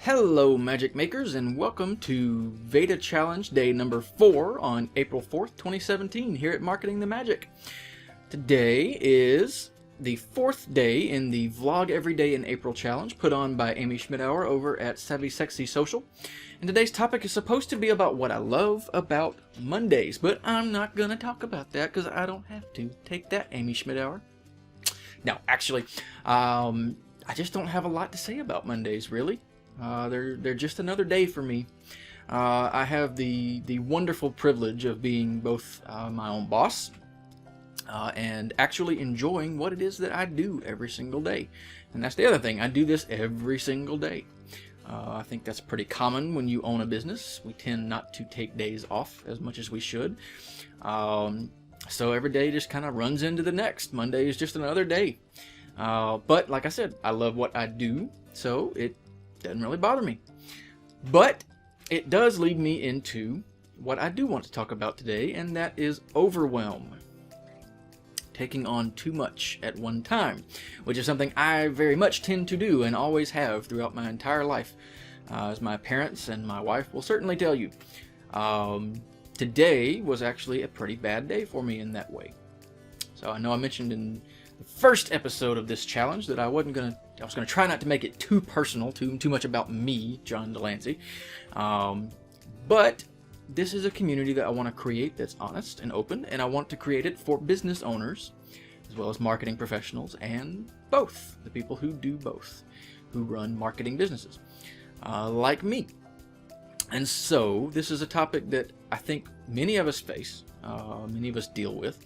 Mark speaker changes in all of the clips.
Speaker 1: Hello Magic Makers, and welcome to VEDA Challenge Day number 4 on April 4th, 2017 here at Marketing the Magic. Today is the 4th day in the Vlog Every Day in April Challenge put on by Amy Schmidauer over at Savvy Sexy Social. And today's topic is supposed to be about what I love about Mondays, but I'm not going to talk about that because I don't have to. Take that, Amy Schmidauer. No, actually, I just don't have a lot to say about Mondays, really. They're just another day for me. I have the wonderful privilege of being both my own boss and actually enjoying what it is that I do every single day. And that's the other thing. I do this every single day. I think that's pretty common when you own a business. We tend not to take days off as much as we should. So every day just kind of runs into the next. Monday is just another day. But like I said, I love what I do, so it doesn't really bother me. But it does lead me into what I do want to talk about today, and that is overwhelm. Taking on too much at one time, which is something I very much tend to do and always have throughout my entire life, as my parents and my wife will certainly tell you. Today was actually a pretty bad day for me in that way. So I know I mentioned in the first episode of this challenge that I was gonna try not to make it too personal, too much about me, John Delancey. But this is a community that I want to create that's honest and open, and I want to create it for business owners as well as marketing professionals and both, the people who do both, who run marketing businesses, like me. And so this is a topic that I think many of us face, many of us deal with.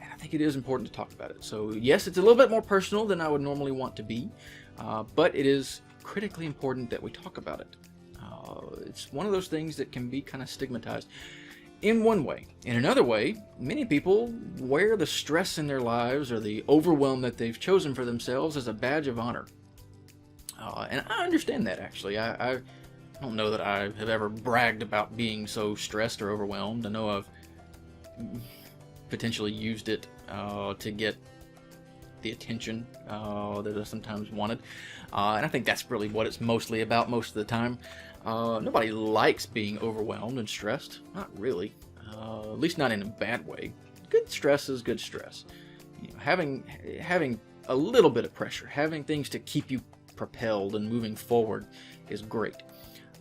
Speaker 1: I think it is important to talk about it. So yes, it's a little bit more personal than I would normally want to be, but it is critically important that we talk about it. It's one of those things that can be kind of stigmatized in one way. In another way, many people wear the stress in their lives or the overwhelm that they've chosen for themselves as a badge of honor. And I understand that, actually. I don't know that I have ever bragged about being so stressed or overwhelmed. I know I've potentially used it to get the attention that I sometimes wanted, and I think that's really what it's mostly about most of the time. Nobody likes being overwhelmed and stressed, not really, at least not in a bad way. Good stress is good stress. You know, having a little bit of pressure, having things to keep you propelled and moving forward is great,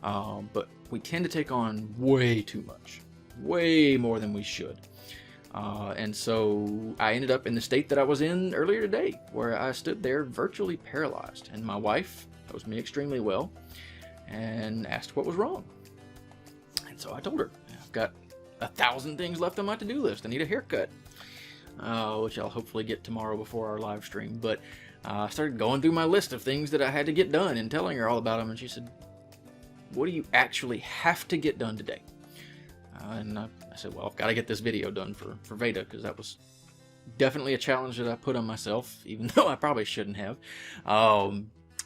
Speaker 1: but we tend to take on way too much, way more than we should. And so I ended up in the state that I was in earlier today, where I stood there virtually paralyzed. And my wife knows me extremely well and asked what was wrong. And so I told her, I've got 1,000 things left on my to-do list. I need a haircut, which I'll hopefully get tomorrow before our live stream. But I started going through my list of things that I had to get done and telling her all about them. And she said, what do you actually have to get done today? And I said, well, I've got to get this video done for VEDA, because that was definitely a challenge that I put on myself, even though I probably shouldn't have.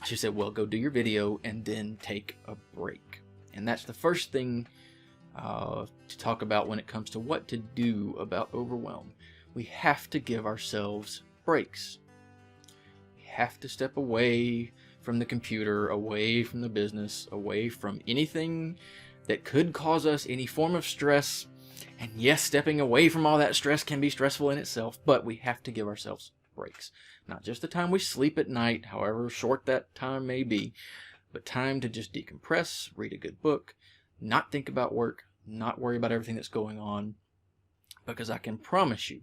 Speaker 1: She said, well, go do your video and then take a break. And that's the first thing to talk about when it comes to what to do about overwhelm. We have to give ourselves breaks. We have to step away from the computer, away from the business, away from anything that could cause us any form of stress. And yes, stepping away from all that stress can be stressful in itself, but we have to give ourselves breaks. Not just the time we sleep at night, however short that time may be, but time to just decompress, read a good book, not think about work, not worry about everything that's going on, because I can promise you,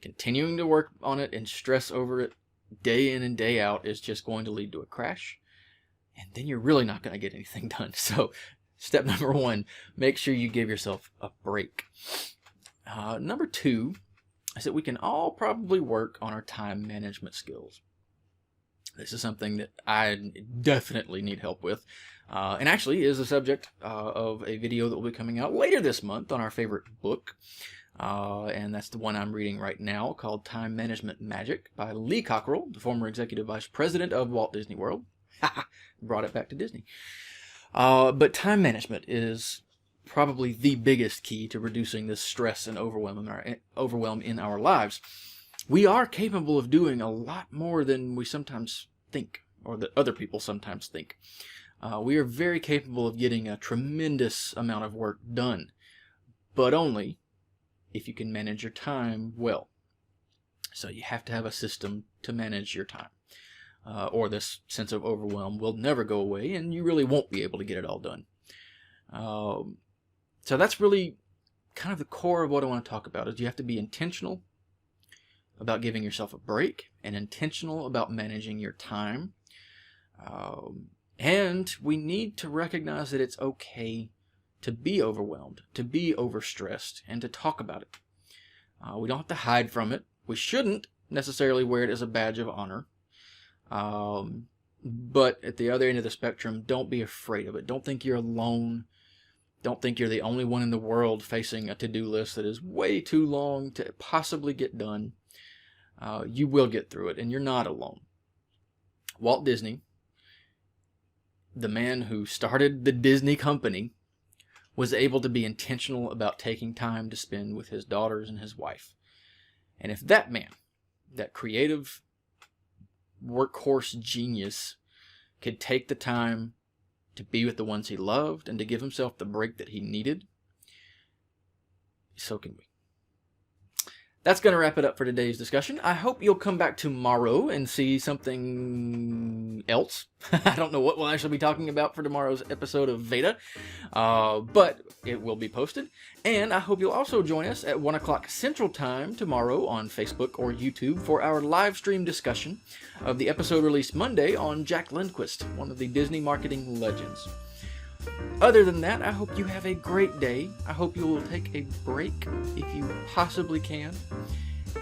Speaker 1: continuing to work on it and stress over it day in and day out is just going to lead to a crash, and then you're really not going to get anything done. So step number 1, make sure you give yourself a break. Number 2 is that we can all probably work on our time management skills. This is something that I definitely need help with, and actually is the subject of a video that will be coming out later this month on our favorite book, and that's the one I'm reading right now, called Time Management Magic by Lee Cockrell, the former executive vice president of Walt Disney World. Brought it back to Disney. But time management is probably the biggest key to reducing this stress and overwhelm in our lives. We are capable of doing a lot more than we sometimes think, or that other people sometimes think. We are very capable of getting a tremendous amount of work done, but only if you can manage your time well. So you have to have a system to manage your time, or this sense of overwhelm will never go away, and you really won't be able to get it all done. So that's really kind of the core of what I want to talk about, is you have to be intentional about giving yourself a break and intentional about managing your time. And we need to recognize that it's okay to be overwhelmed, to be overstressed, and to talk about it. We don't have to hide from it. We shouldn't necessarily wear it as a badge of honor. But at the other end of the spectrum, don't be afraid of it. Don't think you're alone. Don't think you're the only one in the world facing a to-do list that is way too long to possibly get done. You will get through it, and you're not alone. Walt Disney, the man who started the Disney company, was able to be intentional about taking time to spend with his daughters and his wife. And if that man, that creative workhorse genius, could take the time to be with the ones he loved and to give himself the break that he needed, so can we. That's going to wrap it up for today's discussion. I hope you'll come back tomorrow and see something else. I don't know what we'll actually be talking about for tomorrow's episode of VEDA, but it will be posted. And I hope you'll also join us at 1 o'clock Central Time tomorrow on Facebook or YouTube for our live stream discussion of the episode released Monday on Jack Lindquist, one of the Disney marketing legends. Other than that, I hope you have a great day. I hope you will take a break if you possibly can.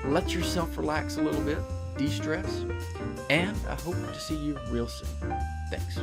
Speaker 1: Let yourself relax a little bit, de-stress, and I hope to see you real soon. Thanks.